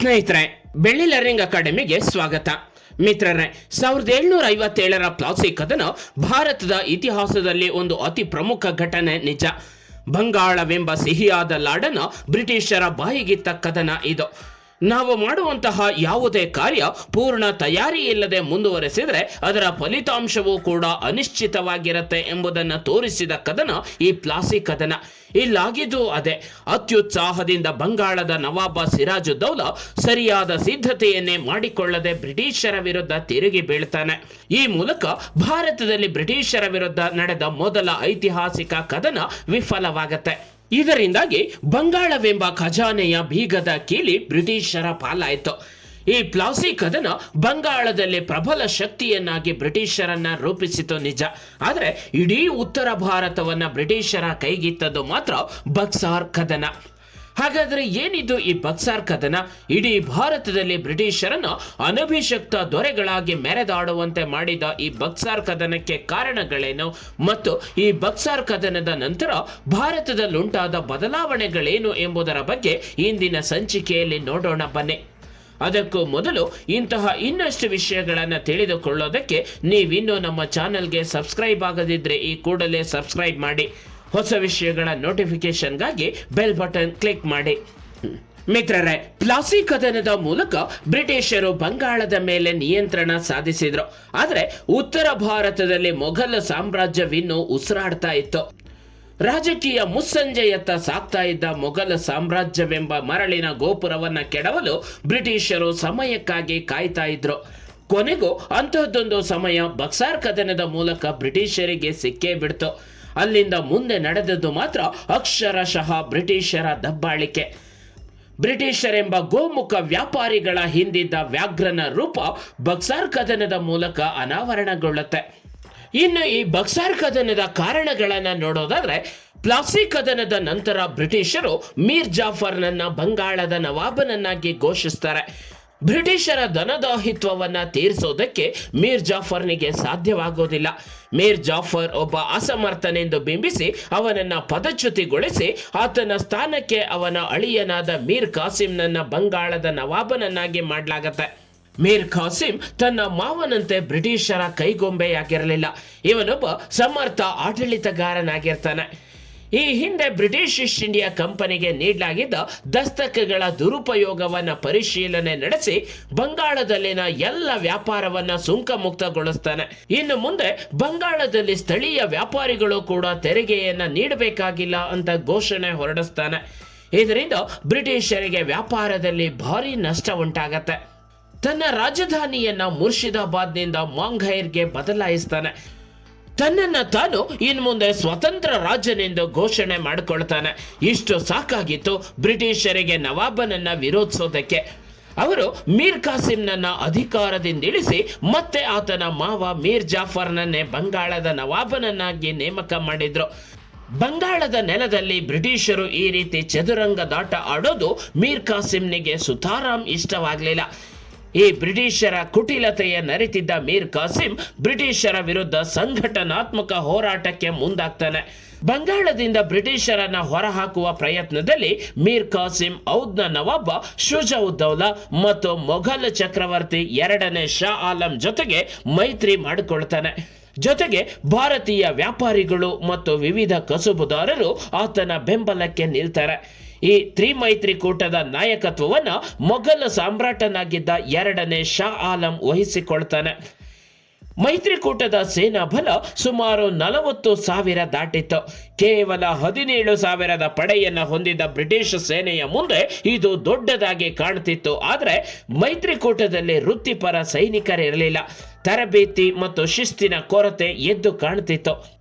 ಸ್ನೇಹಿತರೆ, ಬೆಳ್ಳಿ ಲರ್ನಿಂಗ್ ಅಕಾಡೆಮಿಗೆ ಸ್ವಾಗತ. ಮಿತ್ರರೇ, 1757ರ ಪ್ಲಾಸಿ ಕದನ ಭಾರತದ ಇತಿಹಾಸದಲ್ಲಿ ಒಂದು ಅತಿ ಪ್ರಮುಖ ಘಟನೆ ನಿಜ. ಬಂಗಾಳವೆಂಬ ಸಿಹಿಯಾದ ಲಾಡನ್ನು ಬ್ರಿಟಿಷರ ಬಾಯಿಗಿತ್ತ ಕದನ ಇದು. ನಾವು ಮಾಡುವಂತಹ ಯಾವುದೇ ಕಾರ್ಯ ಪೂರ್ಣ ತಯಾರಿ ಇಲ್ಲದೆ ಮುಂದುವರೆಸಿದರೆ ಅದರ ಫಲಿತಾಂಶವೂ ಕೂಡ ಅನಿಶ್ಚಿತವಾಗಿರುತ್ತೆ ಎಂಬುದನ್ನು ತೋರಿಸಿದ ಕದನ ಈ ಪ್ಲಾಸಿ ಕದನ. ಇಲ್ಲಾಗಿದ್ದು ಅದೇ. ಅತ್ಯುತ್ಸಾಹದಿಂದ ಬಂಗಾಳದ ನವಾಬ ಸಿರಾಜುದ್ದೌಲಾ ಸರಿಯಾದ ಸಿದ್ಧತೆಯನ್ನೇ ಮಾಡಿಕೊಳ್ಳದೆ ಬ್ರಿಟಿಷರ ವಿರುದ್ಧ ತಿರುಗಿ ಬೀಳ್ತಾನೆ. ಈ ಮೂಲಕ ಭಾರತದಲ್ಲಿ ಬ್ರಿಟಿಷರ ವಿರುದ್ಧ ನಡೆದ ಮೊದಲ ಐತಿಹಾಸಿಕ ಕದನ ವಿಫಲವಾಗತ್ತೆ. ಇದರಿಂದಾಗಿ ಬಂಗಾಳವೆಂಬ ಖಜಾನೆಯ ಬೀಗದ ಕೀಲಿ ಬ್ರಿಟಿಷರ ಪಾಲಾಯಿತು. ಈ ಪ್ಲಾಸಿ ಕದನ ಬಂಗಾಳದಲ್ಲಿ ಪ್ರಬಲ ಶಕ್ತಿಯನ್ನಾಗಿ ಬ್ರಿಟಿಷರನ್ನ ರೂಪಿಸಿತು ನಿಜ. ಆದರೆ ಇಡೀ ಉತ್ತರ ಭಾರತವನ್ನ ಬ್ರಿಟಿಷರ ಕೈಗಿತ್ತದ್ದು ಮಾತ್ರ ಬಕ್ಸಾರ್ ಕದನ. ಹಾಗಾದ್ರೆ ಏನಿದು ಈ ಬಕ್ಸಾರ್ ಕದನ? ಇಡೀ ಭಾರತದಲ್ಲಿ ಬ್ರಿಟಿಷರನ್ನ ಅನಭಿಷಕ್ತ ದೊರೆಗಳಾಗಿ ಮೆರೆದಾಡುವಂತೆ ಮಾಡಿದ ಈ ಬಕ್ಸಾರ್ ಕದನಕ್ಕೆ ಕಾರಣಗಳೇನು ಮತ್ತು ಈ ಬಕ್ಸಾರ್ ಕದನದ ನಂತರ ಭಾರತದಲ್ಲುಂಟಾದ ಬದಲಾವಣೆಗಳೇನು ಎಂಬುದರ ಬಗ್ಗೆ ಇಂದಿನ ಸಂಚಿಕೆಯಲ್ಲಿ ನೋಡೋಣ ಬನ್ನಿ. ಅದಕ್ಕೂ ಮೊದಲು ಇಂತಹ ಇನ್ನಷ್ಟು ವಿಷಯಗಳನ್ನು ತಿಳಿದುಕೊಳ್ಳೋದಕ್ಕೆ ನೀವಿನ್ನೂ ನಮ್ಮ ಚಾನೆಲ್ಗೆ ಸಬ್ಸ್ಕ್ರೈಬ್ ಆಗದಿದ್ರೆ ಈ ಕೂಡಲೇ ಸಬ್ಸ್ಕ್ರೈಬ್ ಮಾಡಿ. ಹೊಸ ವಿಷಯಗಳ ನೋಟಿಫಿಕೇಶನ್ಗಾಗಿ ಬೆಲ್ ಬಟನ್ ಕ್ಲಿಕ್ ಮಾಡಿ. ಮಿತ್ರರೇ, ಪ್ಲಾಸಿ ಕದನದ ಮೂಲಕ ಬ್ರಿಟಿಷರು ಬಂಗಾಳದ ಮೇಲೆ ನಿಯಂತ್ರಣ ಸಾಧಿಸಿದ್ರು. ಆದರೆ ಉತ್ತರ ಭಾರತದಲ್ಲಿ ಮೊಘಲ ಸಾಮ್ರಾಜ್ಯವಿನ್ನೂ ಉಸಿರಾಡ್ತಾ ಇತ್ತು. ರಾಜಕೀಯ ಮುಸ್ಸಂಜೆಯತ್ತ ಸಾಗ್ತಾ ಇದ್ದ ಮೊಘಲ ಸಾಮ್ರಾಜ್ಯವೆಂಬ ಮರಳಿನ ಗೋಪುರವನ್ನ ಕೆಡವಲು ಬ್ರಿಟಿಷರು ಸಮಯಕ್ಕಾಗಿ ಕಾಯ್ತಾ ಇದ್ರು. ಕೊನೆಗೂ ಅಂತಹದ್ದೊಂದು ಸಮಯ ಬಕ್ಸಾರ್ ಕದನದ ಮೂಲಕ ಬ್ರಿಟಿಷರಿಗೆ ಸಿಕ್ಕೇ ಬಿಡ್ತು. ಅಲ್ಲಿಂದ ಮುಂದೆ ನಡೆದದ್ದು ಮಾತ್ರ ಅಕ್ಷರಶಃ ಬ್ರಿಟಿಷರ ದಬ್ಬಾಳಿಕೆ. ಬ್ರಿಟಿಷರೆಂಬ ಗೋಮುಖ ವ್ಯಾಪಾರಿಗಳ ಹಿಂದಿದ್ದ ವ್ಯಾಘ್ರನ ರೂಪ ಬಕ್ಸಾರ್ ಕದನದ ಮೂಲಕ ಅನಾವರಣಗೊಳ್ಳುತ್ತೆ. ಇನ್ನು ಈ ಬಕ್ಸಾರ್ ಕದನದ ಕಾರಣಗಳನ್ನ ನೋಡೋದಾದ್ರೆ, ಪ್ಲಾಸಿ ಕದನದ ನಂತರ ಬ್ರಿಟಿಷರು ಮೀರ್ ಜಾಫರ್ನನ್ನ ಬಂಗಾಳದ ನವಾಬನನ್ನಾಗಿ ಘೋಷಿಸ್ತಾರೆ. ಬ್ರಿಟಿಷರ ಧನದಾಹಿತ್ವವನ್ನ ತೀರಿಸೋದಕ್ಕೆ ಮೀರ್ ಜಾಫರ್ನಿಗೆ ಸಾಧ್ಯವಾಗೋದಿಲ್ಲ. ಮೀರ್ ಜಾಫರ್ ಒಬ್ಬ ಅಸಮರ್ಥನೆಂದು ಬಿಂಬಿಸಿ ಅವನನ್ನ ಪದಚ್ಯುತಿಗೊಳಿಸಿ ಆತನ ಸ್ಥಾನಕ್ಕೆ ಅವನ ಅಳಿಯನಾದ ಮೀರ್ ಕಾಸಿಂನನ್ನ ಬಂಗಾಳದ ನವಾಬನನ್ನಾಗಿ ಮಾಡಲಾಗತ್ತೆ. ಮೀರ್ ಖಾಸಿಂ ತನ್ನ ಮಾವನಂತೆ ಬ್ರಿಟಿಷರ ಕೈಗೊಂಬೆಯಾಗಿರಲಿಲ್ಲ. ಇವನೊಬ್ಬ ಸಮರ್ಥ ಆಡಳಿತಗಾರನಾಗಿರ್ತಾನೆ. ಈ ಹಿಂದೆ ಬ್ರಿಟಿಷ್ ಈಸ್ಟ್ ಇಂಡಿಯಾ ಕಂಪನಿಗೆ ನೀಡಲಾಗಿದ್ದ ದಸ್ತಕಗಳ ದುರುಪಯೋಗವನ್ನ ಪರಿಶೀಲನೆ ನಡೆಸಿ ಬಂಗಾಳದಲ್ಲಿನ ಎಲ್ಲ ವ್ಯಾಪಾರವನ್ನ ಸುಂಕ ಮುಕ್ತಗೊಳಿಸ್ತಾನೆ. ಇನ್ನು ಮುಂದೆ ಬಂಗಾಳದಲ್ಲಿ ಸ್ಥಳೀಯ ವ್ಯಾಪಾರಿಗಳು ಕೂಡ ತೆರಿಗೆಯನ್ನ ನೀಡಬೇಕಾಗಿಲ್ಲ ಅಂತ ಘೋಷಣೆ ಹೊರಡಿಸ್ತಾನೆ. ಇದರಿಂದ ಬ್ರಿಟಿಷರಿಗೆ ವ್ಯಾಪಾರದಲ್ಲಿ ಭಾರಿ ನಷ್ಟ ಉಂಟಾಗತ್ತೆ. ತನ್ನ ರಾಜಧಾನಿಯನ್ನ ಮುರ್ಷಿದಾಬಾದ್ನಿಂದ ಮಾಂಘೈರ್ಗೆ ಬದಲಾಯಿಸ್ತಾನೆ. ತನ್ನನ್ನು ತಾನು ಇನ್ನು ಮುಂದೆ ಸ್ವತಂತ್ರ ರಾಜನೆಂದು ಘೋಷಣೆ ಮಾಡಿಕೊಳ್ತಾನೆ. ಇಷ್ಟು ಸಾಕಾಗಿತ್ತು ಬ್ರಿಟಿಷರಿಗೆ ನವಾಬನನ್ನ ವಿರೋಧಿಸೋದಕ್ಕೆ. ಅವರು ಮೀರ್ ಕಾಸಿಂನನ್ನ ಅಧಿಕಾರದಿಂದಿಳಿಸಿ ಮತ್ತೆ ಆತನ ಮಾವ ಮೀರ್ ಜಾಫರ್ನನ್ನೇ ಬಂಗಾಳದ ನವಾಬನನ್ನಾಗಿ ನೇಮಕ ಮಾಡಿದ್ರು. ಬಂಗಾಳದ ನೆಲದಲ್ಲಿ ಬ್ರಿಟಿಷರು ಈ ರೀತಿ ಚದುರಂಗದಾಟ ಆಡೋದು ಮೀರ್ ಕಾಸಿಂನಿಗೆ ಸುತಾರಾಮ್ ಇಷ್ಟವಾಗಲಿಲ್ಲ. ಈ ಬ್ರಿಟಿಷರ ಕುಟಿಲತೆಯ ನರಿತಿದ್ದ ಮೀರ್ ಕಾಸಿಂ ಬ್ರಿಟಿಷರ ವಿರುದ್ಧ ಸಂಘಟನಾತ್ಮಕ ಹೋರಾಟಕ್ಕೆ ಮುಂದಾಗ್ತಾನೆ. ಬಂಗಾಳದಿಂದ ಬ್ರಿಟಿಷರನ್ನ ಹೊರಹಾಕುವ ಪ್ರಯತ್ನದಲ್ಲಿ ಮೀರ್ ಕಾಸಿಂ ಔದ್ನ ನವಾಬ ಶುಜಾ-ಉದ್-ದೌಲಾ ಮತ್ತು ಮೊಘಲ್ ಚಕ್ರವರ್ತಿ 2ನೇ ಶಾ ಆಲಂ ಜೊತೆಗೆ ಮೈತ್ರಿ ಮಾಡಿಕೊಳ್ತಾನೆ. ಜೊತೆಗೆ ಭಾರತೀಯ ವ್ಯಾಪಾರಿಗಳು ಮತ್ತು ವಿವಿಧ ಕಸುಬುದಾರರು ಆತನ ಬೆಂಬಲಕ್ಕೆ ನಿಲ್ತಾರೆ. ಈ ತ್ರಿಮೈತ್ರಿಕೂಟದ ನಾಯಕತ್ವವನ್ನ ಮೊಘಲ್ ಸಾಮ್ರಾಟನಾಗಿದ್ದ 2ನೇ ಶಾ ಆಲಂ ವಹಿಸಿಕೊಳ್ತಾನೆ. ಮೈತ್ರಿಕೂಟದ ಸೇನಾ ಬಲ ಸುಮಾರು 40,000 ದಾಟಿತ್ತು. ಕೇವಲ 17,000 ಪಡೆಯನ್ನ ಹೊಂದಿದ್ದ ಬ್ರಿಟಿಷ್ ಸೇನೆಯ ಮುಂದೆ ಇದು ದೊಡ್ಡದಾಗಿ ಕಾಣ್ತಿತ್ತು. ಆದರೆ ಮೈತ್ರಿಕೂಟದಲ್ಲಿ ವೃತ್ತಿಪರ ಸೈನಿಕರಿರಲಿಲ್ಲ. ತರಬೇತಿ ಮತ್ತು ಶಿಸ್ತಿನ ಕೊರತೆ ಎದ್ದು ಕಾಣ್ತಿತ್ತು.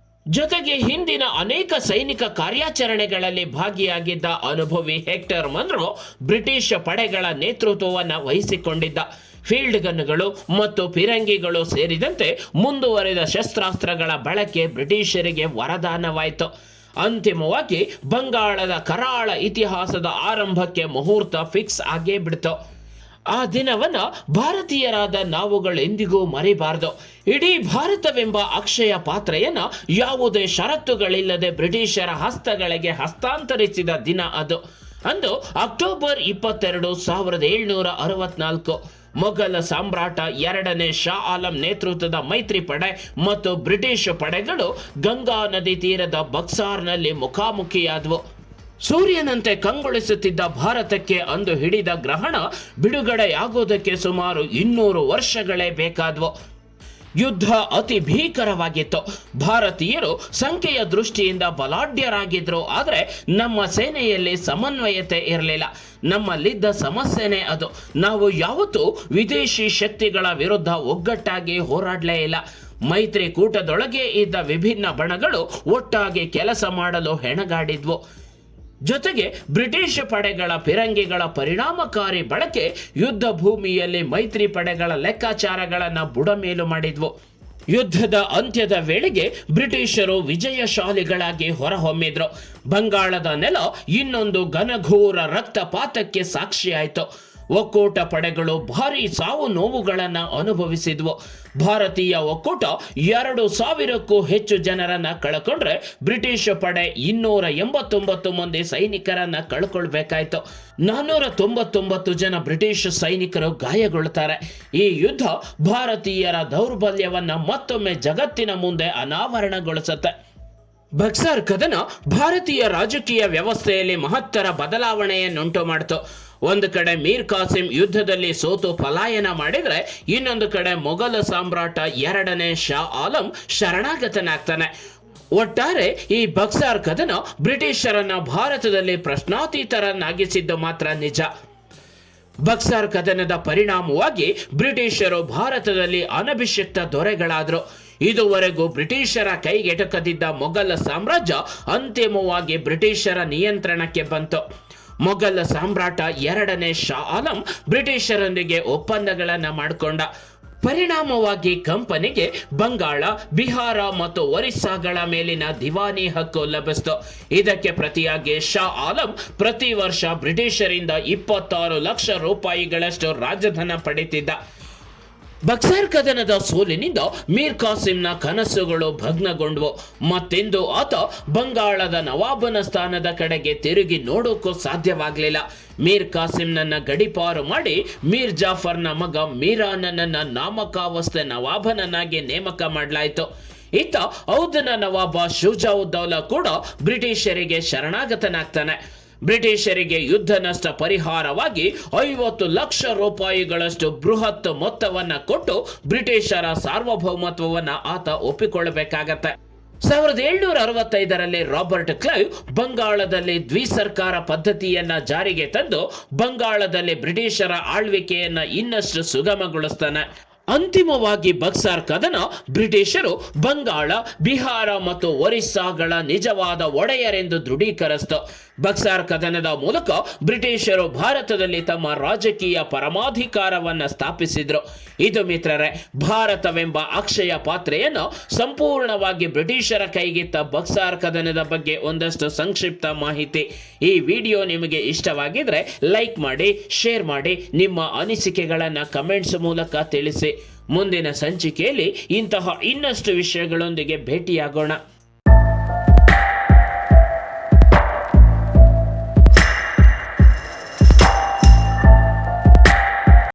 ಜೊತೆಗೆ ಹಿಂದಿನ ಅನೇಕ ಸೈನಿಕ ಕಾರ್ಯಾಚರಣೆಗಳಲ್ಲಿ ಭಾಗಿಯಾಗಿದ್ದ ಅನುಭವಿ ಹೆಕ್ಟರ್ ಮನ್ರೋ ಬ್ರಿಟಿಷ್ ಪಡೆಗಳ ನೇತೃತ್ವವನ್ನು ವಹಿಸಿಕೊಂಡಿದ್ದ. ಫೀಲ್ಡ್ ಗನ್ಗಳು ಮತ್ತು ಫಿರಂಗಿಗಳು ಸೇರಿದಂತೆ ಮುಂದುವರೆದ ಶಸ್ತ್ರಾಸ್ತ್ರಗಳ ಬಳಕೆ ಬ್ರಿಟಿಷರಿಗೆ ವರದಾನವಾಯಿತು. ಅಂತಿಮವಾಗಿ ಬಂಗಾಳದ ಕರಾಳ ಇತಿಹಾಸದ ಆರಂಭಕ್ಕೆ ಮುಹೂರ್ತ ಫಿಕ್ಸ್ ಆಗೇ ಬಿಡ್ತು. ಆ ದಿನವನ್ನ ಭಾರತೀಯರಾದ ನಾವುಗಳೆಂದಿಗೂ ಮರಿಬಾರದು. ಇಡೀ ಭಾರತವೆಂಬ ಅಕ್ಷಯ ಪಾತ್ರೆಯನ್ನ ಯಾವುದೇ ಷರತ್ತುಗಳಿಲ್ಲದೆ ಬ್ರಿಟಿಷರ ಹಸ್ತಗಳಿಗೆ ಹಸ್ತಾಂತರಿಸಿದ ದಿನ ಅದು. ಅಂದು ಅಕ್ಟೋಬರ್ 22, 1764 ಮೊಘಲ ಸಾಮ್ರಾಟ 2ನೇ ಶಾ ಆಲಂ ನೇತೃತ್ವದ ಮೈತ್ರಿ ಪಡೆ ಮತ್ತು ಬ್ರಿಟಿಷ್ ಪಡೆಗಳು ಗಂಗಾ ನದಿ ತೀರದ ಬಕ್ಸಾರ್ನಲ್ಲಿ ಮುಖಾಮುಖಿಯಾದವು. ಸೂರ್ಯನಂತೆ ಕಂಗೊಳಿಸುತ್ತಿದ್ದ ಭಾರತಕ್ಕೆ ಅಂದು ಹಿಡಿದ ಗ್ರಹಣ ಬಿಡುಗಡೆಯಾಗುವುದಕ್ಕೆ ಸುಮಾರು 200 ವರ್ಷಗಳೇ ಬೇಕಾದವು. ಯುದ್ಧ ಅತಿ ಭೀಕರವಾಗಿತ್ತು. ಭಾರತೀಯರು ಸಂಖ್ಯೆಯ ದೃಷ್ಟಿಯಿಂದ ಬಲಾಢ್ಯರಾಗಿದ್ರು. ಆದರೆ ನಮ್ಮ ಸೇನೆಯಲ್ಲಿ ಸಮನ್ವಯತೆ ಇರಲಿಲ್ಲ. ನಮ್ಮಲ್ಲಿದ್ದ ಸಮಸ್ಯೆನೇ ಅದು. ನಾವು ಯಾವತ್ತೂ ವಿದೇಶಿ ಶಕ್ತಿಗಳ ವಿರುದ್ಧ ಒಗ್ಗಟ್ಟಾಗಿ ಹೋರಾಡಲೇ ಇಲ್ಲ. ಮೈತ್ರಿಕೂಟದೊಳಗೆ ಇದ್ದ ವಿಭಿನ್ನ ಬಣಗಳು ಒಟ್ಟಾಗಿ ಕೆಲಸ ಮಾಡಲು ಹೆಣಗಾಡಿದ್ವು. ಜೊತೆಗೆ ಬ್ರಿಟಿಷ್ ಪಡೆಗಳ ಫಿರಂಗಿಗಳ ಪರಿಣಾಮಕಾರಿ ಬಳಕೆ ಯುದ್ಧ ಭೂಮಿಯಲ್ಲಿ ಮೈತ್ರಿ ಪಡೆಗಳ ಲೆಕ್ಕಾಚಾರಗಳನ್ನು ಬುಡಮೇಲು ಮಾಡಿದ್ವು. ಯುದ್ಧದ ಅಂತ್ಯದ ವೇಳೆಗೆ ಬ್ರಿಟಿಷರು ವಿಜಯಶಾಲಿಗಳಾಗಿ ಹೊರಹೊಮ್ಮಿದ್ರು. ಬಂಗಾಳದ ನೆಲ ಇನ್ನೊಂದು ಘನಘೋರ ರಕ್ತಪಾತಕ್ಕೆ ಸಾಕ್ಷಿಯಾಯಿತು. ಒಕ್ಕೂಟ ಪಡೆಗಳು ಭಾರೀ ಸಾವು ನೋವುಗಳನ್ನು ಅನುಭವಿಸಿದ್ವು. ಭಾರತೀಯ ಒಕ್ಕೂಟ 2,000ಕ್ಕೂ ಹೆಚ್ಚು ಜನರನ್ನ ಕಳ್ಕೊಂಡ್ರೆ ಬ್ರಿಟಿಷ್ ಪಡೆ 289 ಮಂದಿ ಸೈನಿಕರನ್ನ ಕಳ್ಕೊಳ್ಬೇಕಾಯ್ತು. 499 ಜನ ಬ್ರಿಟಿಷ್ ಸೈನಿಕರು ಗಾಯಗೊಳ್ಳುತ್ತಾರೆ. ಈ ಯುದ್ಧ ಭಾರತೀಯರ ದೌರ್ಬಲ್ಯವನ್ನ ಮತ್ತೊಮ್ಮೆ ಜಗತ್ತಿನ ಮುಂದೆ ಅನಾವರಣಗೊಳಿಸುತ್ತೆ. ಬಕ್ಸಾರ್ ಕದನ ಭಾರತೀಯ ರಾಜಕೀಯ ವ್ಯವಸ್ಥೆಯಲ್ಲಿ ಮಹತ್ತರ ಬದಲಾವಣೆಯನ್ನುಂಟು ಮಾಡಿತು. ಒಂದು ಕಡೆ ಮೀರ್ ಕಾಸಿಂ ಯುದ್ಧದಲ್ಲಿ ಸೋತು ಪಲಾಯನ ಮಾಡಿದರೆ, ಇನ್ನೊಂದು ಕಡೆ ಮೊಘಲ ಸಾಮ್ರಾಟ 2ನೇ ಶಾ ಆಲಂ ಶರಣಾಗತನಾಗ್ತಾನೆ. ಒಟ್ಟಾರೆ ಈ ಬಕ್ಸಾರ್ ಕದನ ಬ್ರಿಟಿಷರನ್ನ ಭಾರತದಲ್ಲಿ ಪ್ರಶ್ನಾತೀತರನ್ನಾಗಿಸಿದ್ದು ಮಾತ್ರ ನಿಜ. ಬಕ್ಸಾರ್ ಕದನದ ಪರಿಣಾಮವಾಗಿ ಬ್ರಿಟಿಷರು ಭಾರತದಲ್ಲಿ ಅನಭಿಷಿಕ್ತ ದೊರೆಗಳಾದರು. ಇದುವರೆಗೂ ಬ್ರಿಟಿಷರ ಕೈಗೆಟಕದಿದ್ದ ಮೊಘಲ ಸಾಮ್ರಾಜ್ಯ ಅಂತಿಮವಾಗಿ ಬ್ರಿಟಿಷರ ನಿಯಂತ್ರಣಕ್ಕೆ ಬಂತು. ಮೊಘಲ ಸಾಮ್ರಾಟ 2ನೇ ಶಾ ಆಲಂ ಬ್ರಿಟಿಷರೊಂದಿಗೆ ಒಪ್ಪಂದಗಳನ್ನು ಮಾಡಿಕೊಂಡ. ಪರಿಣಾಮವಾಗಿ ಕಂಪನಿಗೆ ಬಂಗಾಳ, ಬಿಹಾರ ಮತ್ತು ಒರಿಸ್ಸಾಗಳ ಮೇಲಿನ ದಿವಾನಿ ಹಕ್ಕು ಲಭಿಸಿತು. ಇದಕ್ಕೆ ಪ್ರತಿಯಾಗಿ ಶಾ ಆಲಂ ಪ್ರತಿ ವರ್ಷ ಬ್ರಿಟಿಷರಿಂದ 26 ಲಕ್ಷ ರೂಪಾಯಿಗಳಷ್ಟು ರಾಜಧನ ಪಡೆದಿದ್ದ. ಬಕ್ಸಾರ್ ಕದನದ ಸೋಲಿನಿಂದ ಮೀರ್ ಕಾಸಿಂನ ಕನಸುಗಳು ಭಗ್ನಗೊಂಡವು. ಮತ್ತೆಂದು ಆತ ಬಂಗಾಳದ ನವಾಬನ ಸ್ಥಾನದ ಕಡೆಗೆ ತಿರುಗಿ ನೋಡೋಕ್ಕೂ ಸಾಧ್ಯವಾಗಲಿಲ್ಲ. ಮೀರ್ ಕಾಸಿಂನನ್ನ ಗಡಿಪಾರು ಮಾಡಿ ಮೀರ್ ಜಾಫರ್ನ ಮಗ ಮೀರಾನನ್ನ ನಾಮಕಾವಸ್ಥೆ ನವಾಬನನ್ನಾಗಿ ನೇಮಕ ಮಾಡಲಾಯಿತು. ಇತ್ತ ಔಧನ ನವಾಬ ಶುಜಾವುದ್ದೌಲಾ ಕೂಡ ಬ್ರಿಟಿಷರಿಗೆ ಶರಣಾಗತನಾಗ್ತಾನೆ. ಬ್ರಿಟಿಷರಿಗೆ ಯುದ್ಧ ನಷ್ಟ ಪರಿಹಾರವಾಗಿ 50 ಲಕ್ಷ ರೂಪಾಯಿಗಳಷ್ಟು ಬೃಹತ್ ಮೊತ್ತವನ್ನ ಕೊಟ್ಟು ಬ್ರಿಟಿಷರ ಸಾರ್ವಭೌಮತ್ವವನ್ನ ಆತ ಒಪ್ಪಿಕೊಳ್ಳಬೇಕಾಗತ್ತೆ. 1765ರಲ್ಲಿ ರಾಬರ್ಟ್ ಕ್ಲೈವ್ ಬಂಗಾಳದಲ್ಲಿ ದ್ವಿಸರ್ಕಾರ ಪದ್ಧತಿಯನ್ನ ಜಾರಿಗೆ ತಂದು ಬಂಗಾಳದಲ್ಲಿ ಬ್ರಿಟಿಷರ ಆಳ್ವಿಕೆಯನ್ನ ಇನ್ನಷ್ಟು ಸುಗಮಗೊಳಿಸ್ತಾನೆ. ಅಂತಿಮವಾಗಿ ಬಕ್ಸಾರ್ ಕದನ ಬ್ರಿಟಿಷರು ಬಂಗಾಳ, ಬಿಹಾರ ಮತ್ತು ಒರಿಸ್ಸಾಗಳ ನಿಜವಾದ ಒಡೆಯರೆಂದು ದೃಢೀಕರಿಸಿತು. ಬಕ್ಸಾರ್ ಕದನದ ಮೂಲಕ ಬ್ರಿಟಿಷರು ಭಾರತದಲ್ಲಿ ತಮ್ಮ ರಾಜಕೀಯ ಪರಮಾಧಿಕಾರವನ್ನು ಸ್ಥಾಪಿಸಿದ್ರು. ಇದು ಮಿತ್ರರೇ, ಭಾರತವೆಂಬ ಅಕ್ಷಯ ಪಾತ್ರೆಯನ್ನು ಸಂಪೂರ್ಣವಾಗಿ ಬ್ರಿಟಿಷರ ಕೈಗಿತ್ತ ಬಕ್ಸಾರ್ ಕದನದ ಬಗ್ಗೆ ಒಂದಷ್ಟು ಸಂಕ್ಷಿಪ್ತ ಮಾಹಿತಿ. ಈ ವಿಡಿಯೋ ನಿಮಗೆ ಇಷ್ಟವಾಗಿದ್ರೆ ಲೈಕ್ ಮಾಡಿ, ಶೇರ್ ಮಾಡಿ, ನಿಮ್ಮ ಅನಿಸಿಕೆಗಳನ್ನು ಕಮೆಂಟ್ಸ್ ಮೂಲಕ ತಿಳಿಸಿ. ಮುಂದಿನ ಸಂಚಿಕೆಯಲ್ಲಿ ಇಂತಹ ಇನ್ನಷ್ಟು ವಿಷಯಗಳೊಂದಿಗೆ ಭೇಟಿಯಾಗೋಣ.